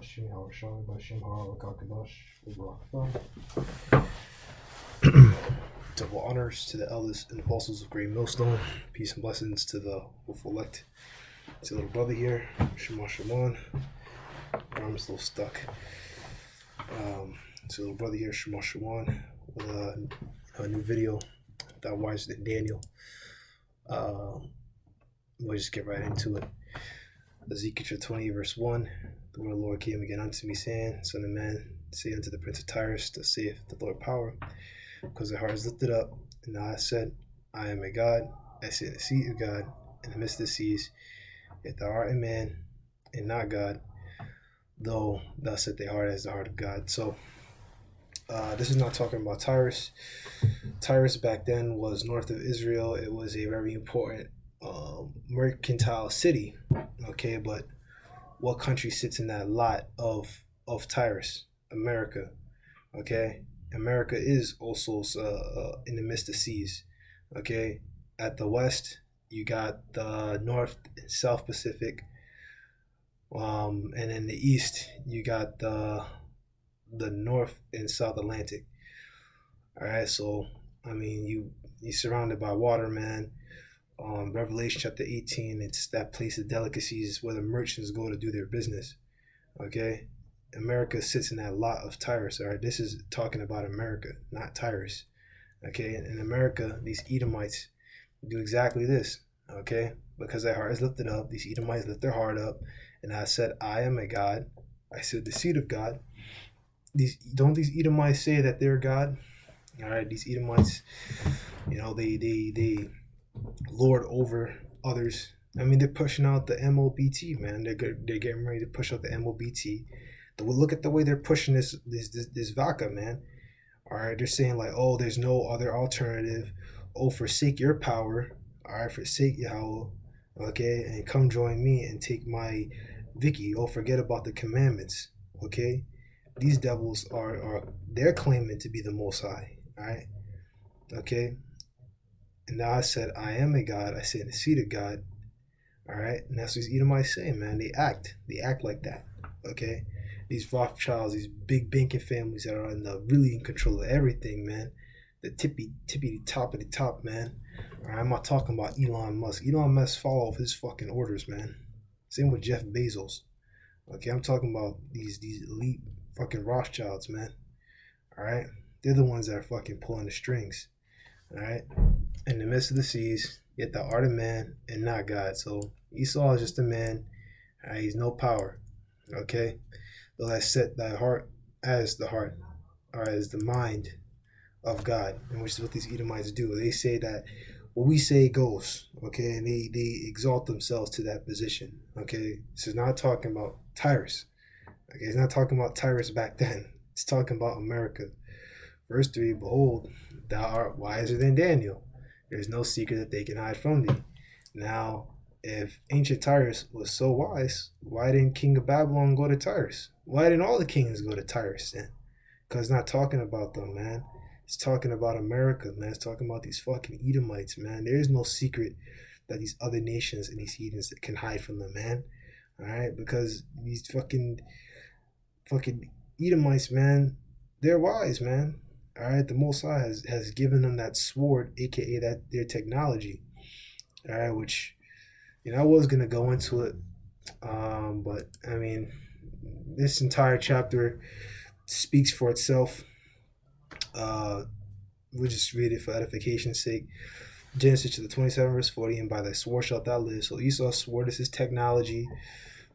Bashim Hawashai Bashim Harakakadosh Ubarakatah. Double honors to the elders and apostles of Great Millstone. Peace and blessings to the hopeful elect. To little brother here, Shema Shimon. Arm's still stuck. To little brother here, Shema Shimon, with a new video that wiser than Daniel. We'll just get right into it. Ezekiel 20, verse 1. The word of the Lord came again unto me, saying, Son of man, say unto the prince of Tyrus, thus saith the Lord power, because their heart is lifted up, and thou hast said, I am a God, I sit in the seat of God, in the midst of the seas, yet thou art a man, and not God, though thou set thy heart as the heart of God. So, this is not talking about Tyrus. Tyrus back then was north of Israel. It was a very important mercantile city. Okay, but what country sits in that lot of Tyrus? America. Okay, America is also in the midst of seas. Okay, at the west you got the North and South Pacific, and in the east you got the North and South Atlantic. All right, so I mean you're surrounded by water, man. Revelation chapter 18, it's that place of delicacies where the merchants go to do their business. Okay, America sits in that lot of Tyrus. All right, this is talking about America, not Tyrus. Okay, in America, these Edomites do exactly this. Okay, because their heart is lifted up, these Edomites lift their heart up, and I said, I am a God. I said the seed of God. Don't these Edomites say that they're God? All right, these Edomites, they lord over others. I mean, they're pushing out the MOBT, man. They're getting ready to push out the MOBT. Look at the way they're pushing this vodka, man. All right, they're saying like, oh, there's no other alternative. Oh, forsake your power. All right, forsake Yahweh. Okay, and come join me and take my Vicky. Oh, forget about the commandments. Okay, these devils they're claiming to be the Most High. All right, okay. And now I said, I am a God. I sit in the seat of God. All right. And that's what these Edomites say, man. They act like that. Okay. These Rothschilds, these big banking families that are really in control of everything, man. The tippy top of the top, man. All right. I'm not talking about Elon Musk. Elon Musk follow his fucking orders, man. Same with Jeff Bezos. Okay. I'm talking about these elite fucking Rothschilds, man. All right. They're the ones that are fucking pulling the strings. All right. In the midst of the seas, yet thou art a man and not God. So Esau is just a man. Right? He's no power. Okay. Though I set thy heart as the heart, or as the mind of God, and which is what these Edomites do. They say that what we say goes. Okay, and they exalt themselves to that position. Okay, this is not talking about Tyrus. Okay, it's not talking about Tyrus back then. It's talking about America. Verse 3, behold, thou art wiser than Daniel. There's no secret that they can hide from thee. Now, if ancient Tyrus was so wise, why didn't King of Babylon go to Tyrus? Why didn't all the kings go to Tyrus then? Because it's not talking about them, man. It's talking about America, man. It's talking about these fucking Edomites, man. There is no secret that these other nations and these heathens can hide from them, man. All right? Because these fucking Edomites, man, they're wise, man. All right, the Most High has given them that sword, aka that their technology. All right, which I was gonna go into it, but I mean, this entire chapter speaks for itself. We'll just read it for edification's sake. Genesis to the 27 verse 40, and by thy sword shalt thou live. So Esau's sword is his technology.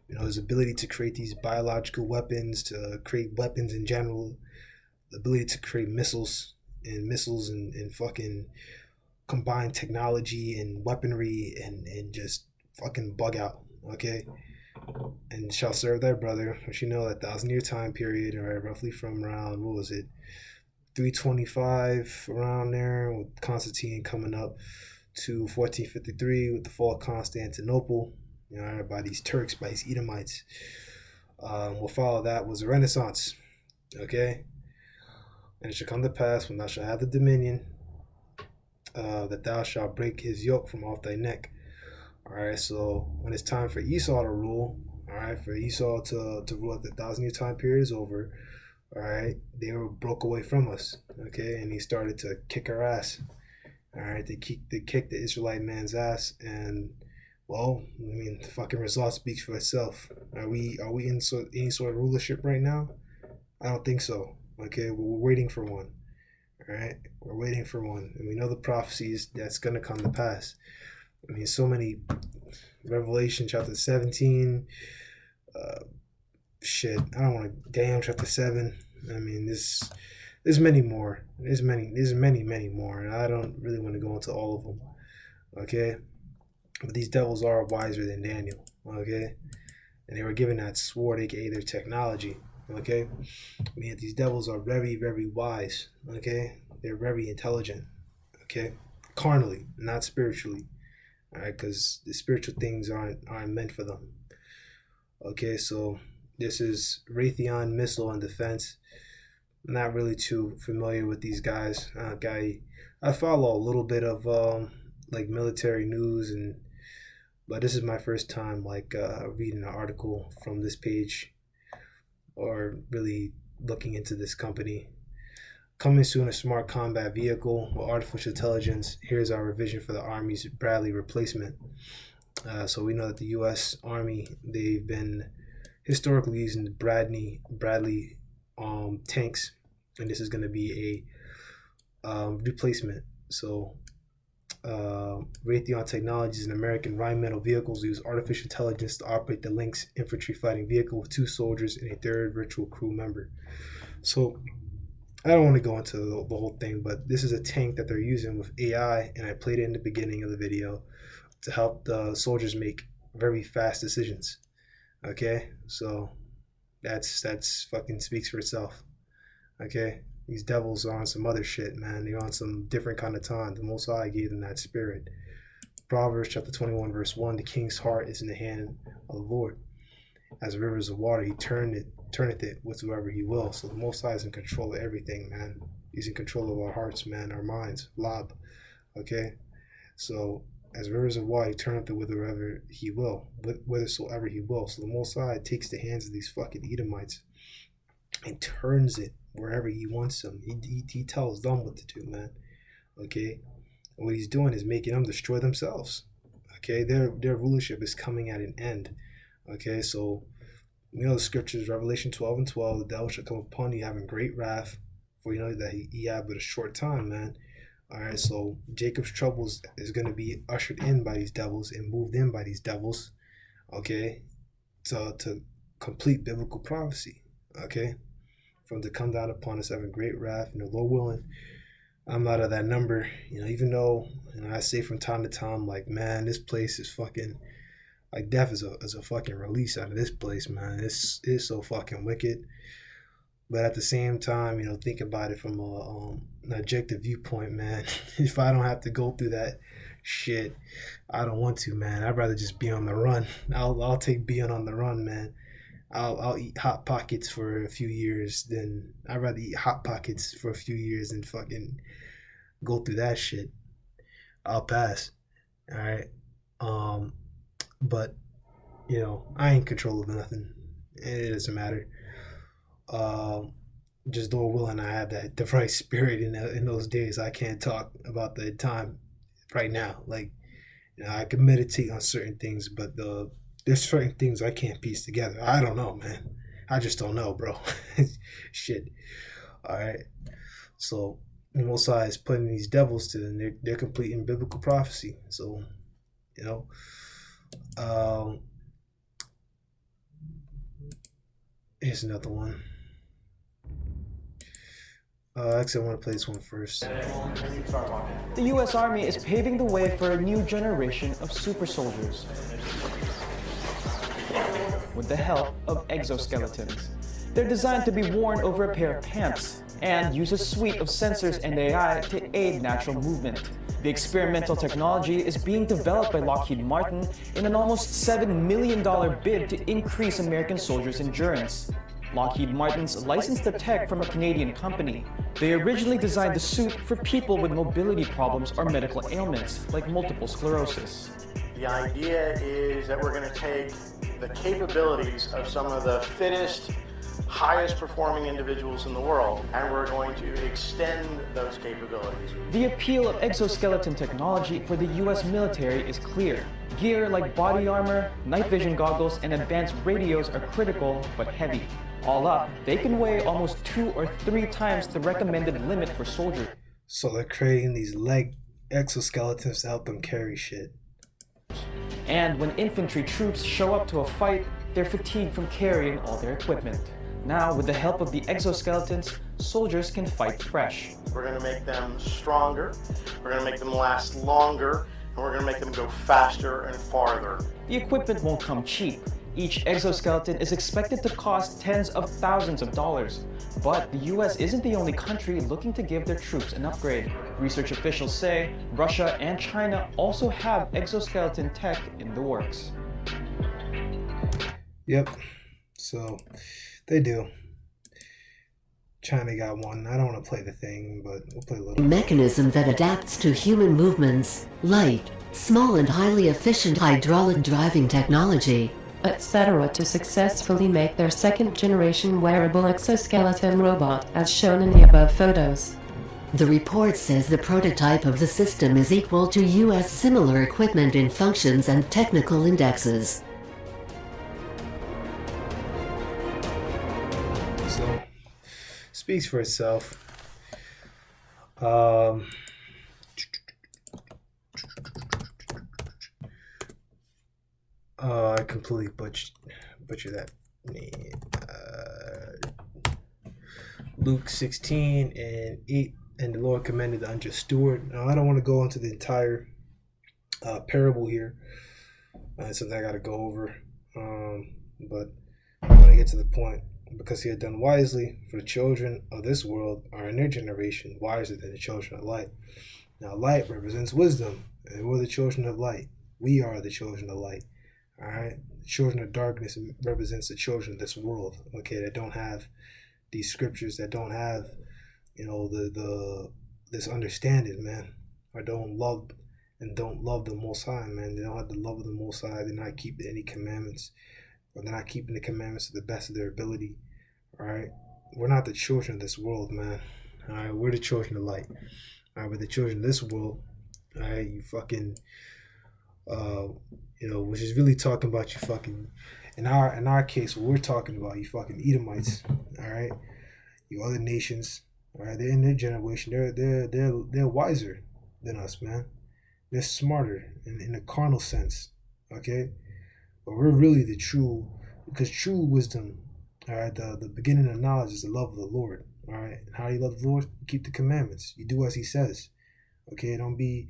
His ability to create these biological weapons, to create weapons in general. The ability to create missiles and fucking combine technology and weaponry and just fucking bug out, okay? And shall serve thy brother, which that 1,000-year time period, all right, roughly from around, 325 around there, with Constantine coming up to 1453 with the fall of Constantinople, by these Turks, by these Edomites. What followed that was the Renaissance, okay? And it shall come to pass, when thou shalt have the dominion, that thou shalt break his yoke from off thy neck. All right, so when it's time for Esau to rule, all right, for Esau to rule at the 1,000-year time period is over. All right, they were broke away from us. Okay, and he started to kick our ass. All right, they kicked the Israelite man's ass, and well, I mean, the fucking result speaks for itself. Are we in any sort of rulership right now? I don't think so. Okay, we're waiting for one. All right, we're waiting for one, and we know the prophecies that's gonna come to pass. I mean, so many. Revelation chapter 17. Shit, I don't want to. Daniel chapter 7. I mean, there's many more. There's many more, and I don't really want to go into all of them. Okay, but these devils are wiser than Daniel. Okay, and they were given that sword, aka their technology. Okay, I mean, these devils are very, very wise. Okay, they're very intelligent. Okay, carnally, not spiritually. All right, because the spiritual things aren't meant for them. Okay, so this is Raytheon Missile and Defense. I'm not really too familiar with these guys. I follow a little bit of like military news, but this is my first time like reading an article from this page or really looking into this company. Coming soon, a smart combat vehicle with artificial intelligence. Here's our revision for the Army's Bradley replacement. So we know that the U.S. Army, they've been historically using the Bradley tanks, and this is going to be a replacement. So Raytheon Technologies and American Rheinmetall Vehicles use artificial intelligence to operate the Lynx infantry fighting vehicle with 2 soldiers and a 3rd virtual crew member. So I don't want to go into the whole thing, but this is a tank that they're using with AI, and I played it in the beginning of the video to help the soldiers make very fast decisions. Okay, so that's fucking speaks for itself. Okay, these devils are on some other shit, man. They're on some different kind of time. The Most High gave them that spirit. Proverbs chapter 21 verse 1: the king's heart is in the hand of the Lord. As rivers of water, he turneth it whatsoever he will. So the Most High is in control of everything, man. He's in control of our hearts, man, our minds, Lab. Okay? So as rivers of water, he turneth it whithersoever he will. Whithersoever he will. So the Most High takes the hands of these fucking Edomites and turns it wherever he wants them. He tells them what to do, man. Okay? And what he's doing is making them destroy themselves. Okay? Their rulership is coming at an end. Okay, so you know the scriptures, Revelation 12:12, the devil shall come upon you having great wrath, for you know that he had but a short time, man. All right, so Jacob's troubles is going to be ushered in by these devils and moved in by these devils, okay, to complete biblical prophecy, okay, from to come down upon us having great wrath, and the Lord willing, I'm not of that number, even though, I say from time to time, like, man, this place is fucking, like, death is a fucking release out of this place, man. It's so fucking wicked. But at the same time, think about it from an objective viewpoint, man. If I don't have to go through that shit, I don't want to, man. I'd rather just be on the run. I'll take being on the run, man. I'll eat Hot Pockets for a few years than I'd rather eat Hot Pockets for a few years than fucking go through that shit. I'll pass. All right. But I ain't in control of nothing. It doesn't matter. Just Lord willing, I have the right spirit in those days. I can't talk about the time right now. Like, I can meditate on certain things, but there's certain things I can't piece together. I don't know, man. I just don't know, bro. Shit. All right. So the Most High is putting these devils to them. They're completing biblical prophecy. So, here's another one. Actually, I want to play this one first. The U.S. Army is paving the way for a new generation of super soldiers with the help of exoskeletons. They're designed to be worn over a pair of pants and use a suite of sensors and AI to aid natural movement. The experimental technology is being developed by Lockheed Martin in an almost $7 million bid to increase American soldiers' endurance. Lockheed Martin's licensed the tech from a Canadian company. They originally designed the suit for people with mobility problems or medical ailments like multiple sclerosis. The idea is that we're going to take the capabilities of some of the fittest, highest performing individuals in the world, and we're going to extend those capabilities. The appeal of exoskeleton technology for the US military is clear. Gear like body armor, night vision goggles, and advanced radios are critical but heavy. All up, they can weigh almost 2 or 3 times the recommended limit for soldiers. So they're creating these leg exoskeletons to help them carry shit. And when infantry troops show up to a fight, they're fatigued from carrying all their equipment. Now, with the help of the exoskeletons, soldiers can fight fresh. We're going to make them stronger, we're going to make them last longer, and we're going to make them go faster and farther. The equipment won't come cheap. Each exoskeleton is expected to cost tens of thousands of dollars. But the US isn't the only country looking to give their troops an upgrade. Research officials say Russia and China also have exoskeleton tech in the works. Yep, so they do. China got one. I don't want to play the thing, but we'll play a little. Mechanism that adapts to human movements, light, small and highly efficient hydraulic driving technology, etc. to successfully make their second-generation wearable exoskeleton robot, as shown in the above photos. The report says the prototype of the system is equal to US similar equipment in functions and technical indexes. So, speaks for itself. I completely butchered that. Luke 16:8, and the Lord commended the unjust steward. Now, I don't want to go into the entire parable here. It's something I got to go over. But I'm going to get to the point. Because he had done wisely, for the children of this world are in their generation wiser than the children of light. Now, light represents wisdom, and we're the children of light. We are the children of light. All right, the children of darkness represents the children of this world. Okay, that don't have these scriptures, that don't have, this understanding, man, or don't love the Most High, man. They don't have the love of the Most High. They're not keeping any commandments, or they're not keeping the commandments to the best of their ability. All right, we're not the children of this world, man. All right, we're the children of light. All right, we're the children of this world. All right, you fucking. Which is really talking about you fucking, in our case, what we're talking about, you fucking Edomites, all right, you other nations, all right, they're in their generation, they're wiser than us, man, they're smarter in a carnal sense, okay, but we're really the true, because true wisdom, all right, the beginning of knowledge is the love of the Lord, all right, and how do you love the Lord? You keep the commandments, you do as he says, okay, don't be,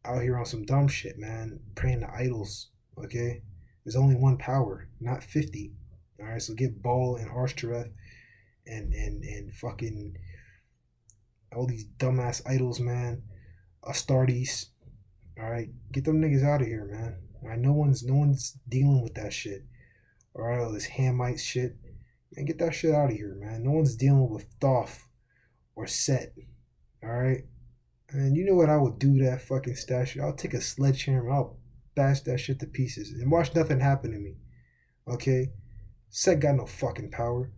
out here on some dumb shit, man, praying to idols, okay? There's only one power, not 50, all right? So get Baal and Ashtoreth and fucking all these dumbass idols, man, Astartes, all right? Get them niggas out of here, man. All right? No one's dealing with that shit, all right? All this Hamite shit, man, get that shit out of here, man. No one's dealing with Thoth or Set, all right? And you know what I would do to that fucking statue? I'll take a sledgehammer, I'll bash that shit to pieces and watch nothing happen to me. Okay? Set got no fucking power.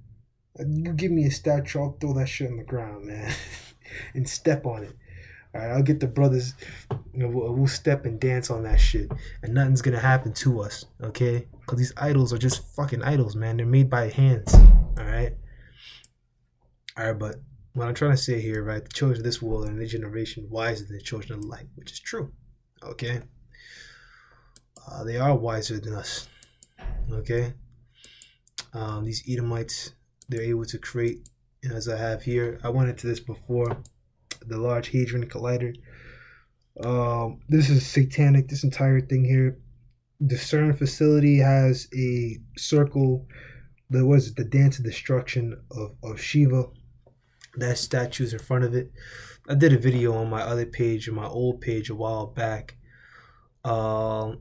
You give me a statue, I'll throw that shit on the ground, man. And step on it. Alright, I'll get the brothers, we'll step and dance on that shit. And nothing's gonna happen to us, okay? Because these idols are just fucking idols, man. They're made by hands. Alright? Alright, but what I'm trying to say here, right, the children of this world are in their generation wiser than the children of light, which is true, okay? They are wiser than us, okay? These Edomites, they're able to create, as I have here, I went into this before, the Large Hadron Collider. This is satanic, this entire thing here. The CERN facility has a circle, the dance of destruction of Shiva. That statue's in front of it. I did a video on my other page, or my old page, a while back. I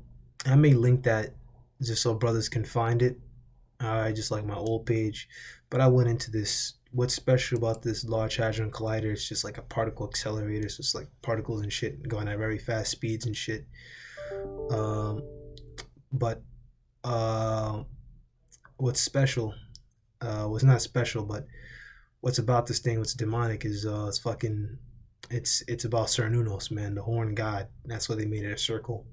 may link that just so brothers can find it. Just like my old page. But I went into this. What's special about this Large Hadron Collider? It's just like a particle accelerator. So it's like particles and shit going at very fast speeds and shit. But what's special? What's not special, but what's about this thing? What's demonic is it's about Cernunnos, man, the horn god. That's why they made it a circle.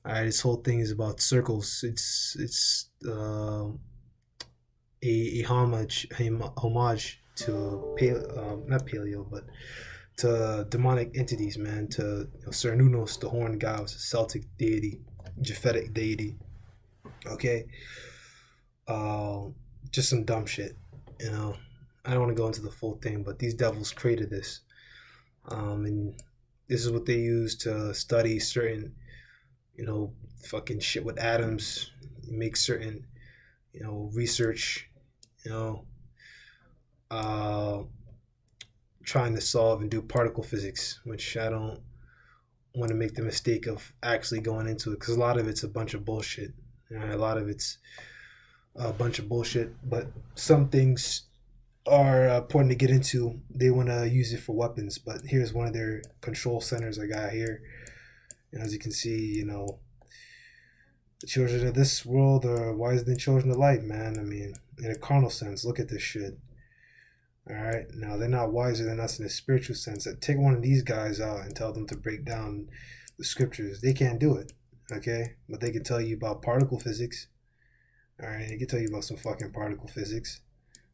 All right, this whole thing is about circles. It's a homage to not paleo, but to demonic entities, man. To Cernunnos, the horn god, was a Celtic deity, Japhetic deity. Okay, just some dumb shit, you know. I don't want to go into the full thing, but these devils created this, and this is what they use to study certain, fucking shit with atoms, make certain, research, trying to solve and do particle physics, which I don't want to make the mistake of actually going into it, because a lot of it's a bunch of bullshit. A lot of it's a bunch of bullshit, but some things are important to get into. They want to use it for weapons, but here's one of their control centers I got here. And as you can see, the children of this world are wiser than children of light, man. I mean, in a carnal sense, look at this shit. All right, now they're not wiser than us in a spiritual sense. Take one of these guys out and tell them to break down the scriptures. They can't do it, okay? But they can tell you about particle physics. All right, they can tell you about some fucking particle physics.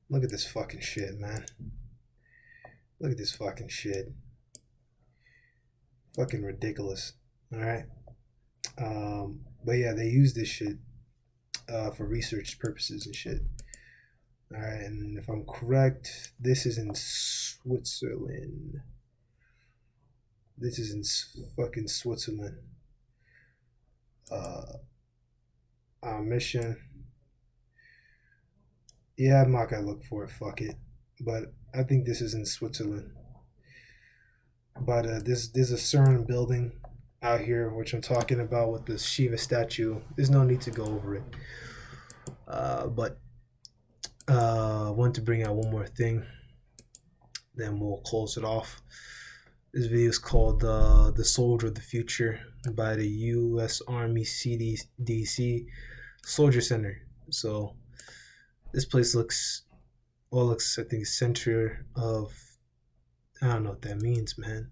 Look at this fucking shit, man. Look at this fucking shit. Fucking ridiculous. All right. But yeah, they use this shit for research purposes and shit. All right, and if I'm correct, this is in Switzerland. This is in fucking Switzerland. Our mission. Yeah, I'm not gonna look for it. Fuck it. But I think this is in Switzerland. But there's a CERN building out here, which I'm talking about with the Shiva statue. There's no need to go over it. But I want to bring out one more thing, then we'll close it off. This video is called The Soldier of the Future by the U.S. Army CDC Soldier Center. So this place looks, I think, center of, I don't know what that means, man.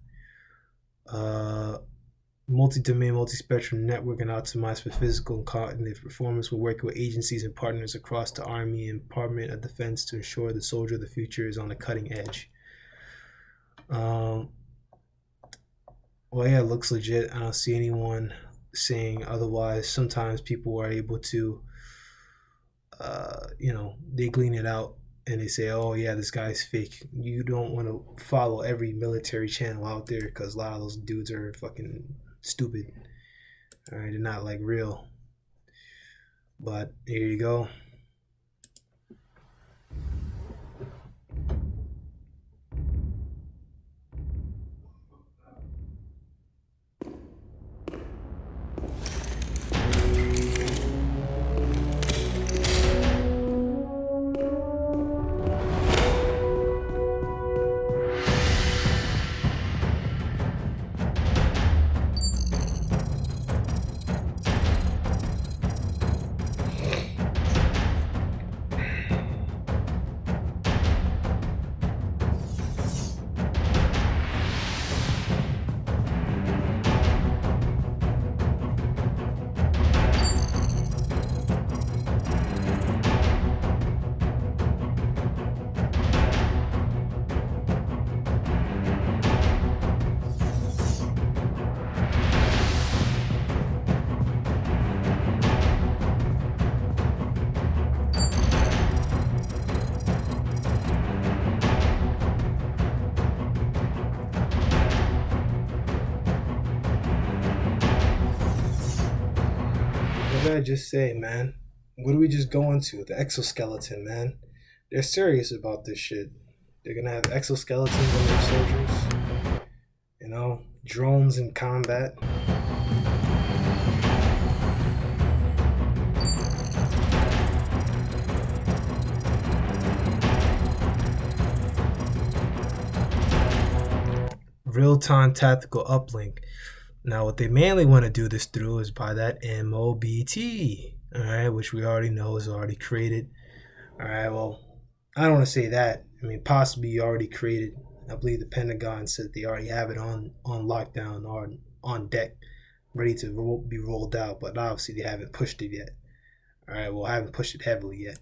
Multi-domain, multi-spectrum network and optimized for physical and cognitive performance. We're working with agencies and partners across the Army and Department of Defense to ensure the soldier of the future is on the cutting edge. Well, yeah, it looks legit. I don't see anyone saying otherwise. Sometimes people are able to, they glean it out and they say, oh, yeah, this guy's fake. You don't want to follow every military channel out there because a lot of those dudes are fucking stupid. All right, they're not like real. But here you go. What did I just say, man? What do we just go into? The exoskeleton, man. They're serious about this shit. They're gonna have exoskeletons on their soldiers. Drones in combat. Real-time tactical uplink. Now, what they mainly want to do this through is by that MOBT, all right, which we already know is already created. All right, well, I don't want to say that. I mean, possibly already created. I believe the Pentagon said they already have it on lockdown or on deck, ready to be rolled out, but obviously they haven't pushed it yet. All right, well, I haven't pushed it heavily yet.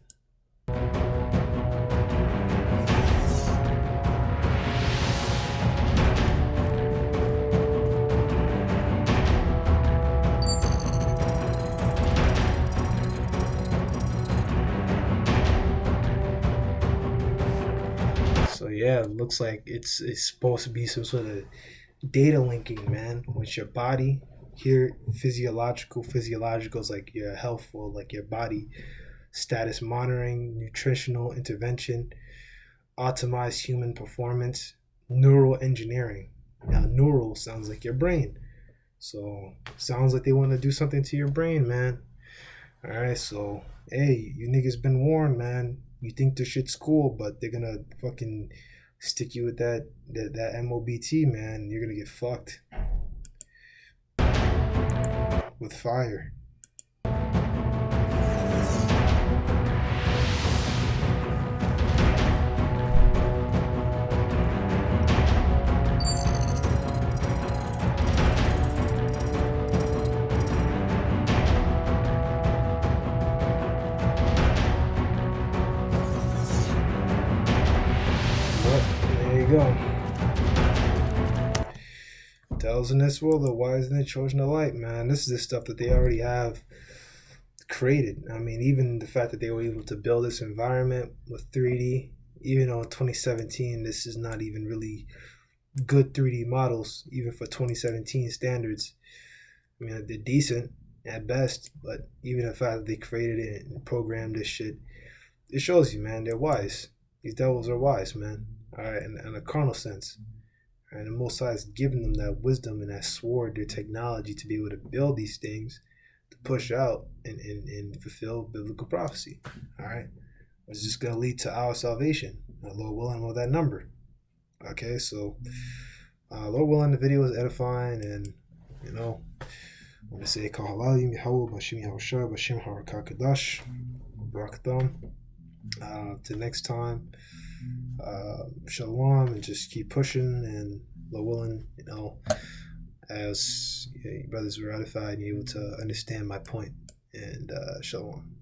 So yeah, it looks like it's supposed to be some sort of data linking, man, with your body. Here, physiological is like your health or like your body status monitoring, nutritional intervention, optimize human performance, neural engineering. Now, neural sounds like your brain, so sounds like they want to do something to your brain, man. All right, so hey, you niggas been warned, man. You think this shit's cool, but they're gonna fucking stick you with that MOBT, man. You're gonna get fucked with fire. There you go. Tells in this world, the wise and the children of light, man. This is the stuff that they already have created. I mean, even the fact that they were able to build this environment with 3D, even though in 2017, this is not even really good 3D models, even for 2017 standards. I mean, they're decent at best, but even the fact that they created it and programmed this shit, it shows you, man, they're wise. These devils are wise, man. All right, in a carnal sense. And the Most High has given them that wisdom and that sword, their technology to be able to build these things, to push out and fulfill biblical prophecy. All right, it's just going to lead to our salvation. Lord willing, with that number. Okay, so Lord willing, the video is edifying, and you know, I'm going to say Kahalalim Yahweh Bashim Yahushua Bashim Harakakadash Barakatam. Till next time. Shalom, and just keep pushing, and Lord willing, you know, as your brothers were ratified and you're able to understand my point, and shalom.